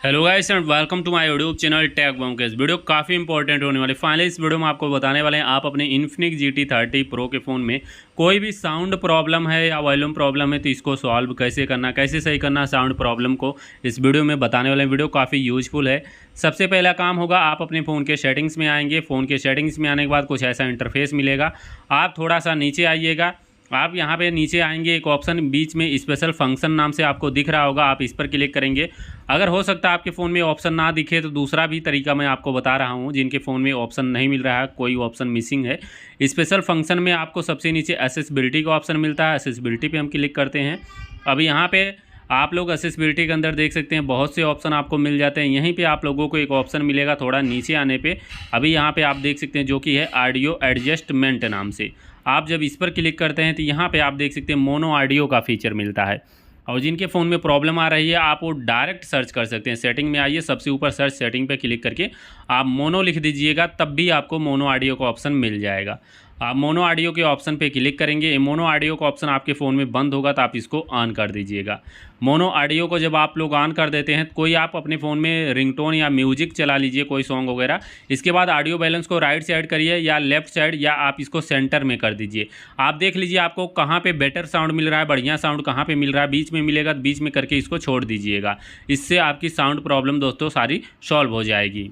Hello guys and welcome to my YouTube channel tech बमकेस। Video काफ़ी important होने वाली। फाइनली इस वीडियो में आपको बताने वाले हैं आप अपने इन्फिनिक्स GT30 प्रो के फ़ोन में कोई भी साउंड प्रॉब्लम है या वॉल्यूम प्रॉब्लम है तो इसको सॉल्व कैसे करना, कैसे सही करना साउंड प्रॉब्लम को इस वीडियो में बताने वाले हैं। वीडियो काफ़ी यूजफुल है। सबसे पहला काम होगा, आप अपने फ़ोन के सेटिंग्स में आएंगे। फ़ोन के सेटिंग्स में आने के बाद कुछ ऐसा इंटरफेस मिलेगा। आप थोड़ा सा नीचे आइएगा। आप यहाँ पे नीचे आएंगे, एक ऑप्शन बीच में स्पेशल फंक्शन नाम से आपको दिख रहा होगा, आप इस पर क्लिक करेंगे। अगर हो सकता है आपके फ़ोन में ऑप्शन ना दिखे तो दूसरा भी तरीका मैं आपको बता रहा हूँ। जिनके फ़ोन में ऑप्शन नहीं मिल रहा है, कोई ऑप्शन मिसिंग है, स्पेशल फंक्शन में आपको सबसे नीचे एक्सेसिबिलिटी का ऑप्शन मिलता है। एक्सेसिबिलिटी पे हम क्लिक करते हैं। अभी यहाँ पे आप लोग एक्सेसिबिलिटी के अंदर देख सकते हैं बहुत से ऑप्शन आपको मिल जाते हैं। यहीं पे आप लोगों को एक ऑप्शन मिलेगा थोड़ा नीचे आने पे। अभी यहाँ पे आप देख सकते हैं जो कि है ऑडियो एडजस्टमेंट नाम से। आप जब इस पर क्लिक करते हैं तो यहाँ पे आप देख सकते हैं मोनो ऑडियो का फीचर मिलता है। और जिनके फ़ोन में प्रॉब्लम आ रही है आप वो डायरेक्ट सर्च कर सकते हैं। सेटिंग में आइए, सबसे ऊपर सर्च सेटिंग पे क्लिक करके आप मोनो लिख दीजिएगा, तब भी आपको मोनो ऑडियो का ऑप्शन मिल जाएगा। आप मोनो ऑडियो के ऑप्शन पे क्लिक करेंगे। मोनो ऑडियो का ऑप्शन आपके फ़ोन में बंद होगा तो आप इसको ऑन कर दीजिएगा। मोनो ऑडियो को जब आप लोग ऑन कर देते हैं, कोई आप अपने फ़ोन में रिंगटोन या म्यूजिक चला लीजिए, कोई सॉन्ग वगैरह। इसके बाद ऑडियो बैलेंस को राइट साइड करिए या लेफ्ट साइड, या आप इसको सेंटर में कर दीजिए। आप देख लीजिए आपको कहाँ पे बेटर साउंड मिल रहा है, बढ़िया साउंड कहाँ पे मिल रहा है। बीच में मिलेगा तो बीच में करके इसको छोड़ दीजिएगा। इससे आपकी साउंड प्रॉब्लम दोस्तों सारी सॉल्व हो जाएगी।